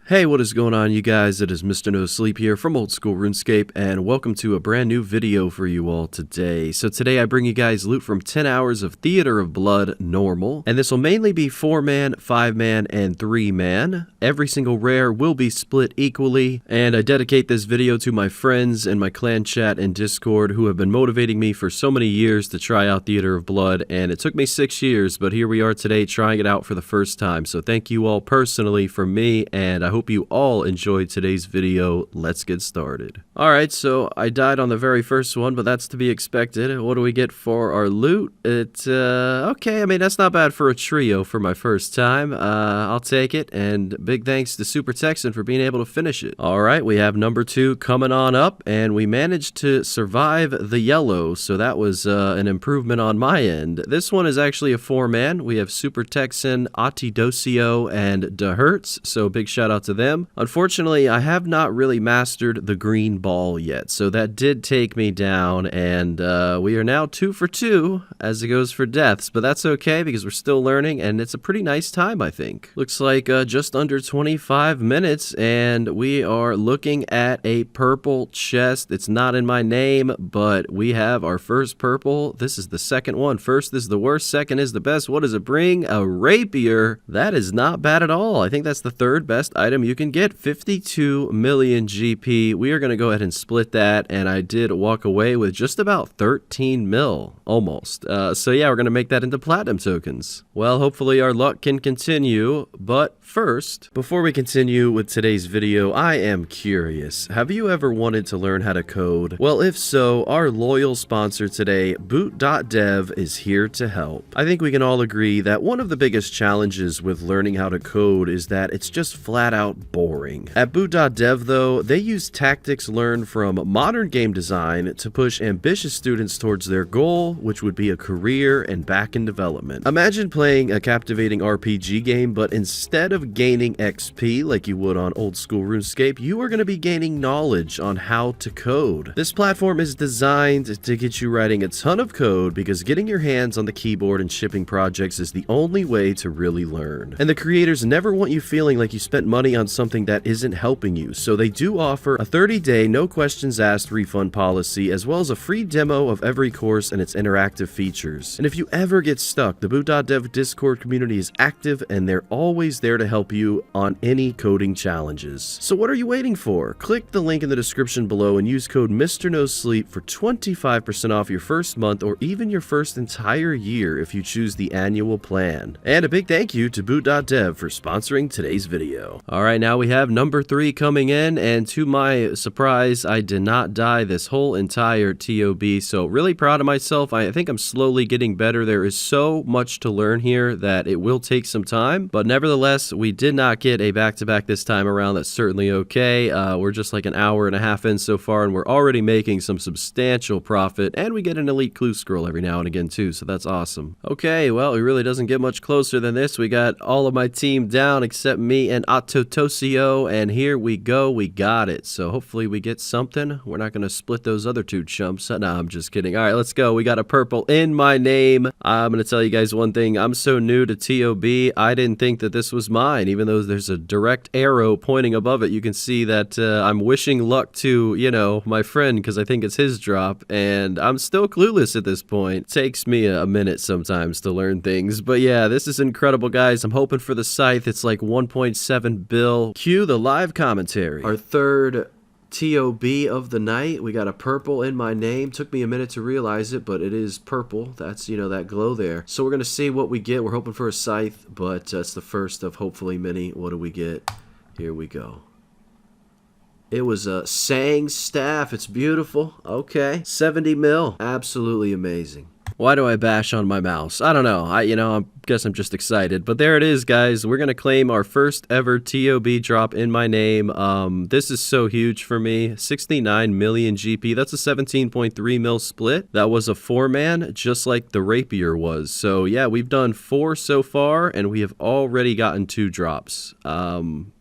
Hey, what is going on, you guys? It is Mr. No Sleep here from Old School RuneScape, and welcome to a brand new video for you all today. So today I bring you guys loot from 10 hours of Theater of Blood normal, and this will mainly be 4-man, 5-man, and 3-man. Every single rare will be split equally, and I dedicate this video to my friends in my clan chat and Discord who have been motivating me for so many years to try out Theater of Blood, and it took me 6 years, but here we are today trying it out for the first time. So thank you all personally from me, and I hope you all enjoyed today's video. Let's get started. Alright, so I died on the very first one, but that's to be expected. What do we get for our loot? Okay, I mean, that's not bad for a trio for my first time. I'll take it, and big thanks to SuperTexan for being able to finish it. Alright, we have number 2 coming on up, and we managed to survive the yellow, so that was an improvement on my end. This one is actually a 4-man. We have SuperTexan, Atidocio, and DeHertz, so big shout out to them. Unfortunately, I have not really mastered the green ball yet, so that did take me down, and we are now 2 for 2 as it goes for deaths, but that's okay because we're still learning, and it's a pretty nice time, I think. Looks like just under 25 minutes, and we are looking at a purple chest. It's not in my name, but we have our first purple. This is the second one. First is the worst, second is the best. What does it bring? A rapier. That is not bad at all. I think that's the third best item you can get. 52 million GP. We are going to go ahead and split that, and I did walk away with just about 13 mil, almost. So yeah, we're going to make that into platinum tokens. Well, hopefully our luck can continue, but first, before we continue with today's video, I am curious. Have you ever wanted to learn how to code? Well, if so, our loyal sponsor today, boot.dev, is here to help. I think we can all agree that one of the biggest challenges with learning how to code is that it's just flat out boring. At boot.dev, though, they use tactics learned from modern game design to push ambitious students towards their goal, which would be a career and back in development. Imagine playing a captivating RPG game, but instead of gaining XP like you would on old school RuneScape, you are going to be gaining knowledge on how to code. This platform is designed to get you writing a ton of code because getting your hands on the keyboard and shipping projects is the only way to really learn. And the creators never want you feeling like you spent money on something that isn't helping you, so they do offer a 30-day no questions asked refund policy, as well as a free demo of every course and its interactive features. And if you ever get stuck, the boot.dev Discord community is active, and they're always there to help you on any coding challenges. So what are you waiting for? Click the link in the description below and use code MrNoSleep for 25% off your first month, or even your first entire year if you choose the annual plan. And a big thank you to boot.dev for sponsoring today's video. Alright, now we have number 3 coming in, and to my surprise, I did not die this whole entire TOB, so really proud of myself. I think I'm slowly getting better. There is so much to learn here that it will take some time, but nevertheless, we did not get a back-to-back this time around. That's certainly okay. We're just like an hour and a half in so far, and we're already making some substantial profit, and we get an elite clue scroll every now and again too, so that's awesome. Okay, well, it really doesn't get much closer than this. We got all of my team down except me and Atidocio, and here we go. We got it. So hopefully we get something. We're not going to split those other 2 chumps. Nah, I'm just kidding. All right, let's go. We got a purple in my name. I'm going to tell you guys one thing. I'm so new to TOB. I didn't think that this was mine, even though there's a direct arrow pointing above it. You can see that I'm wishing luck to, you know, my friend, because I think it's his drop, and I'm still clueless at this point. It takes me a minute sometimes to learn things, but yeah, this is incredible, guys. I'm hoping for the scythe. It's like 1.7 bill. Cue the live commentary. Our third TOB of the night. We got a purple in my name. Took me a minute to realize it, but it is purple. That's, you know, that glow there. So we're going to see what we get. We're hoping for a scythe, but it's the first of hopefully many. What do we get? Here we go. It was a Sang staff. It's beautiful. Okay. 70 mil. Absolutely amazing. Why do I bash on my mouse? I don't know. I guess I'm just excited. But there it is, guys. We're going to claim our first ever TOB drop in my name. This is so huge for me. 69 million GP. That's a 17.3 mil split. That was a 4-man, just like the rapier was. So yeah, we've done 4 so far, and we have already gotten 2 drops.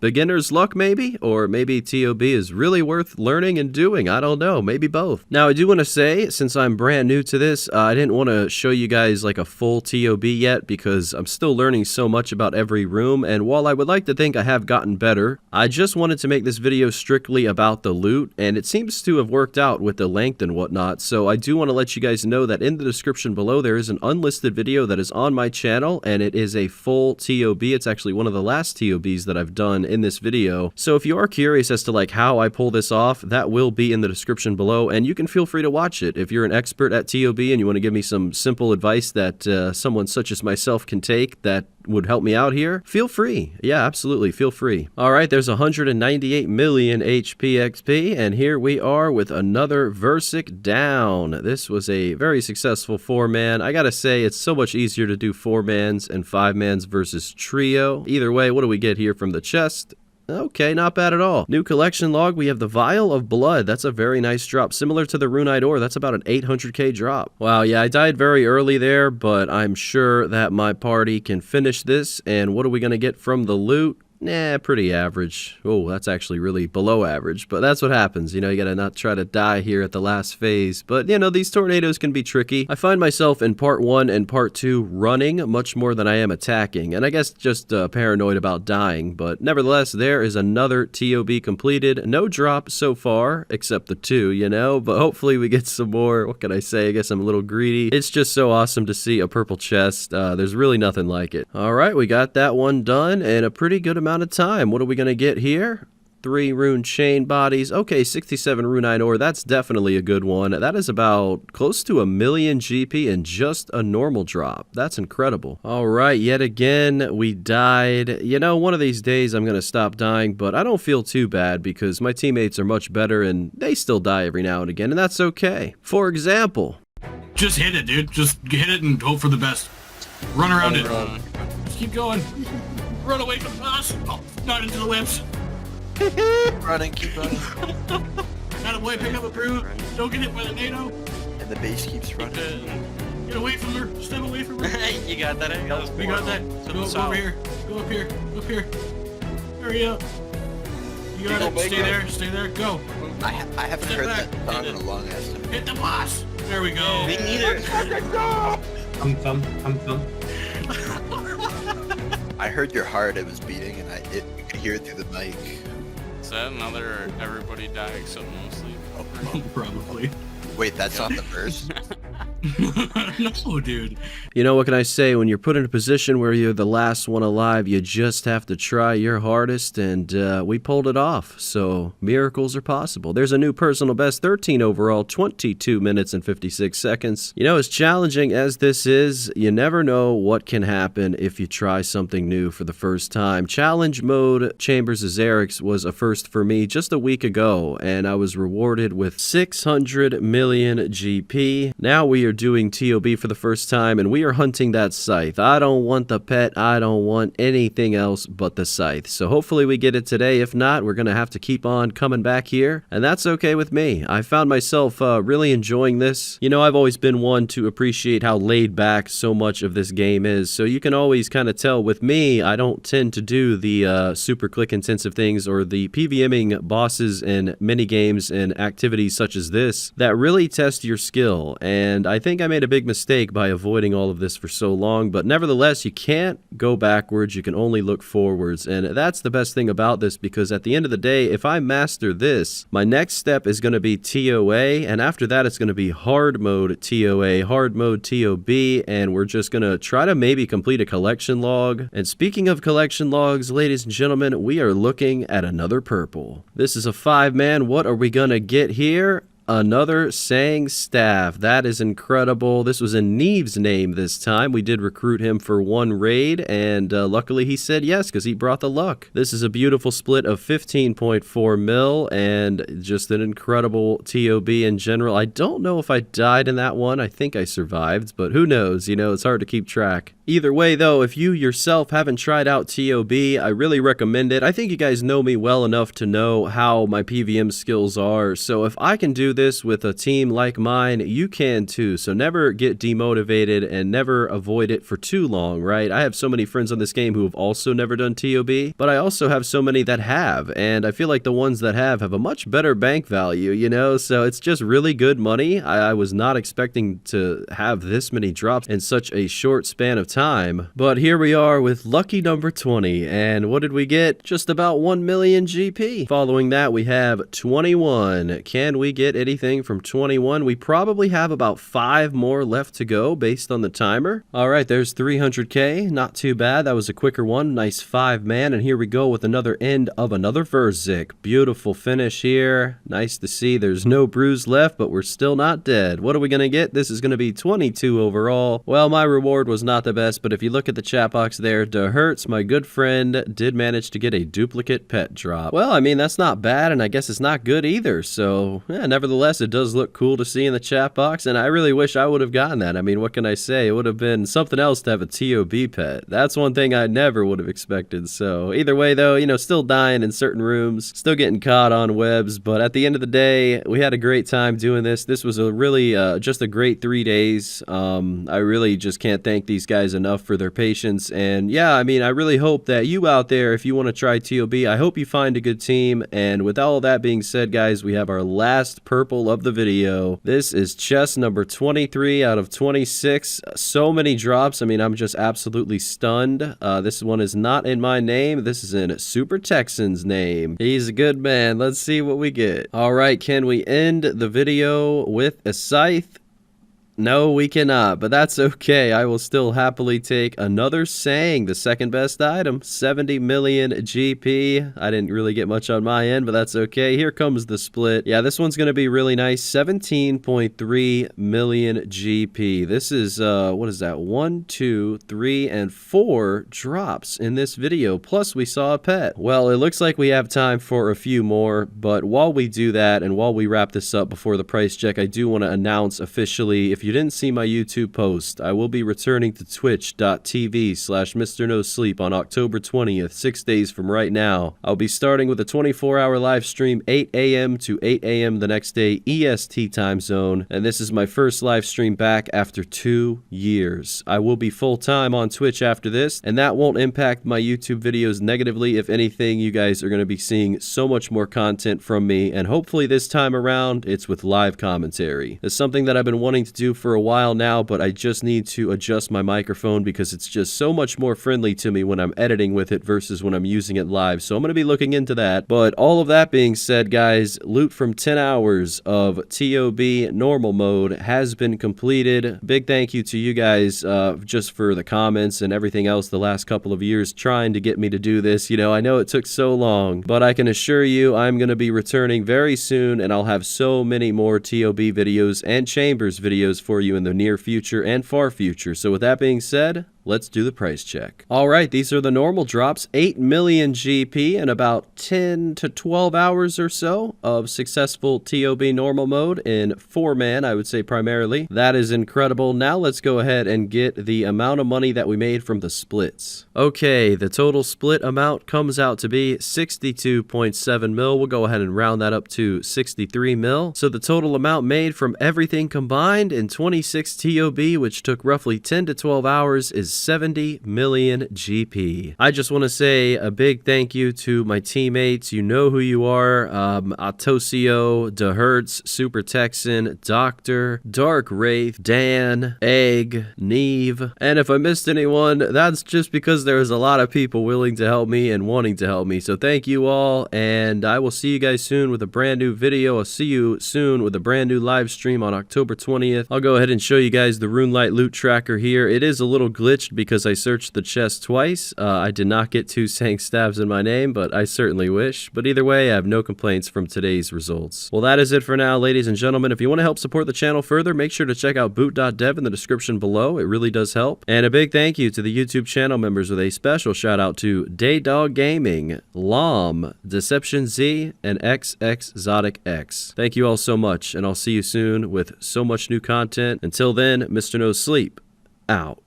Beginner's luck, maybe? Or maybe TOB is really worth learning and doing. I don't know. Maybe both. Now, I do want to say, since I'm brand new to this, I didn't want to show you guys like a full TOB yet, because because I'm still learning so much about every room, and while I would like to think I have gotten better, I just wanted to make this video strictly about the loot, and it seems to have worked out with the length and whatnot. So I do want to let you guys know that in the description below there is an unlisted video that is on my channel, and it is a full TOB. It's actually one of the last TOBs that I've done in this video. So if you are curious as to like how I pull this off, that will be in the description below, and you can feel free to watch it. If you're an expert at TOB and you want to give me some simple advice that someone such as myself can take that would help me out here, feel free. Yeah, absolutely, feel free. Alright, there's 198 million HP XP, and here we are with another Versic down. This was a very successful 4-man. I gotta say, it's so much easier to do 4-mans and 5-mans versus trio. Either way, what do we get here from the chest? Okay, not bad at all. New collection log, we have the Vial of Blood. That's a very nice drop. Similar to the Runite Ore, that's about an 800k drop. Wow, yeah, I died very early there, but I'm sure that my party can finish this. And what are we going to get from the loot? Nah, pretty average. Oh, that's actually really below average, but that's what happens. You know, you gotta not try to die here at the last phase. But, you know, these tornadoes can be tricky. I find myself in part 1 and part 2 running much more than I am attacking, and I guess just paranoid about dying. But nevertheless, there is another TOB completed. No drop so far, except the 2, you know, but hopefully we get some more. What can I say? I guess I'm a little greedy. It's just so awesome to see a purple chest. There's really nothing like it. All right, we got that one done in a pretty good amount of time. What are we going to get here? 3 rune chain bodies. Okay, 67 runite ore. That's definitely a good one. That is about close to 1 million GP in just a normal drop. That's incredible. All right, yet again, we died. You know, one of these days I'm going to stop dying, but I don't feel too bad because my teammates are much better and they still die every now and again, and that's okay. For example, just hit it, dude. Just hit it and hope for the best. Run around it. Just keep going. Run away from us! Oh, not into the whips! Running, keep running. Not away, pick up a brew. Don't get hit by the NATO. And the base keeps running. Get away from her. Step away from her. You got that, eh? We got that. Go over here. Go up here. Up here. Hurry up. You got it. Stay there. Stay there. Go. I haven't heard that song in a long ass time. Hit the boss. There we go. Me neither. Thumb. I heard your heart, it was beating, and you could hear it through the mic. Is that another everybody die except no sleep? Oh, Probably. wait, that's not the verse? No, dude. you know, what can I say? When you're put in a position where you're the last one alive, you just have to try your hardest, and we pulled it off. So miracles are possible. There's a new personal best, 13 overall, 22 minutes and 56 seconds. You know, as challenging as this is, you never know what can happen if you try something new for the first time. Challenge mode XXzoticx was a first for me just a week ago, and I was rewarded with 600 million GP. Now we are doing TOB for the first time, and we are hunting that scythe. I don't want the pet. I don't want anything else but the scythe. So hopefully we get it today. If not, we're going to have to keep on coming back here, and that's okay with me. I found myself really enjoying this. You know, I've always been one to appreciate how laid back so much of this game is, so you can always kind of tell with me, I don't tend to do the super click intensive things or the PVMing bosses and mini games and activities such as this that really test your skill, and I think I made a big mistake by avoiding all of this for so long, but nevertheless, you can't go backwards, you can only look forwards, and that's the best thing about this, because at the end of the day, if I master this, my next step is going to be TOA, and after that, it's going to be hard mode TOA, hard mode TOB, and we're just going to try to maybe complete a collection log. And speaking of collection logs, ladies and gentlemen, we are looking at another purple. This is a 5-man. What are we going to get here? Another Sang staff. That is incredible. This was in Neve's name this time. We did recruit him for one raid, and luckily he said yes because he brought the luck. This is a beautiful split of 15.4 mil and just an incredible TOB in general. I don't know if I died in that one. I think I survived, but who knows? You know, it's hard to keep track. Either way, though, if you yourself haven't tried out TOB, I really recommend it. I think you guys know me well enough to know how my PVM skills are, so if I can do this with a team like mine, you can too. So never get demotivated and never avoid it for too long, right? I have so many friends on this game who have also never done TOB, but I also have so many that have, and I feel like the ones that have a much better bank value, you know? So it's just really good money. I was not expecting to have this many drops in such a short span of time, but here we are with lucky number 20, and what did we get? Just about 1 million GP. Following that, we have 21. Can we get anything from 21? We probably have about 5 more left to go based on the timer. All right, there's 300K. Not too bad. That was a quicker one. Nice 5-man, and here we go with another end of another Verzik. Beautiful finish here. Nice to see. There's no bruise left, but we're still not dead. What are we going to get? This is going to be 22 overall. Well, my reward was not the best, but if you look at the chat box there, DeHertz, my good friend, did manage to get a duplicate pet drop. Well, I mean, that's not bad, and I guess it's not good either. So, yeah, nevertheless, it does look cool to see in the chat box, and I really wish I would have gotten that. I mean, what can I say? It would have been something else to have a TOB pet. That's one thing I never would have expected. So, either way, though, you know, still dying in certain rooms, still getting caught on webs, but at the end of the day, we had a great time doing this. This was a really, just a great 3 days. I really just can't thank these guys enough for their patience, and yeah, I mean, I really hope that you out there, if you want to try TOB, I hope you find a good team. And with all that being said, guys, we have our last purple of the video. This is chest number 23 out of 26. So many drops. I mean, I'm just absolutely stunned. This one is not in my name. This is in SuperTexan's name. He's a good man. Let's see what we get. All right, can we end the video with a scythe? No, we cannot, but that's okay. I will still happily take another Sang, the second best item. 70 million GP. I didn't really get much on my end, but that's okay. Here comes the split. Yeah, this one's going to be really nice. 17.3 million GP. This is, what is that? 1, 2, 3, and 4 drops in this video. Plus, we saw a pet. Well, it looks like we have time for a few more, but while we do that and while we wrap this up before the price check, I do want to announce officially, if you didn't see my YouTube post, I will be returning to twitch.tv/MrNoSleep on October 20th, 6 days from right now. I'll be starting with a 24-hour live stream, 8 a.m. to 8 a.m. the next day, EST time zone, and this is my first live stream back after 2 years. I will be full-time on Twitch after this, and that won't impact my YouTube videos negatively. If anything, you guys are going to be seeing so much more content from me, and hopefully this time around, it's with live commentary. It's something that I've been wanting to do for a while now, but I just need to adjust my microphone because it's just so much more friendly to me when I'm editing with it versus when I'm using it live. So I'm going to be looking into that. But all of that being said, guys, loot from 10 hours of TOB normal mode has been completed. Big thank you to you guys just for the comments and everything else the last couple of years trying to get me to do this. You know, I know it took so long, but I can assure you I'm going to be returning very soon, and I'll have so many more TOB videos and Chambers videos for you in the near future and far future. So with that being said, let's do the price check. All right, these are the normal drops. 8 million GP in about 10 to 12 hours or so of successful TOB normal mode in 4-man, I would say primarily. That is incredible. Now let's go ahead and get the amount of money that we made from the splits. Okay, the total split amount comes out to be 62.7 mil. We'll go ahead and round that up to 63 mil. So the total amount made from everything combined in 26 TOB, which took roughly 10 to 12 hours, is 70 million GP. I just want to say a big thank you to my teammates. You know who you are. Atosio, DeHertz, SuperTexan, Doctor, Dark Wraith, Dan, Egg, Neve. And if I missed anyone, that's just because there's a lot of people willing to help me and wanting to help me. So thank you all, and I will see you guys soon with a brand new video. I'll see you soon with a brand new live stream on October 20th. I'll go ahead and show you guys the RuneLite loot tracker here. It is a little glitched because I searched the chest twice. I did not get 2 Sang stabs in my name, but I certainly wish. But either way, I have no complaints from today's results. Well, that is it for now, ladies and gentlemen. If you want to help support the channel further, make sure to check out boot.dev in the description below. It really does help. And a big thank you to the YouTube channel members with a special shout out to DaeDogGaming, Lawm, DeceptionZ, and xXzoticx. Thank you all so much, and I'll see you soon with so much new content. Until then, Mr. No Sleep, out.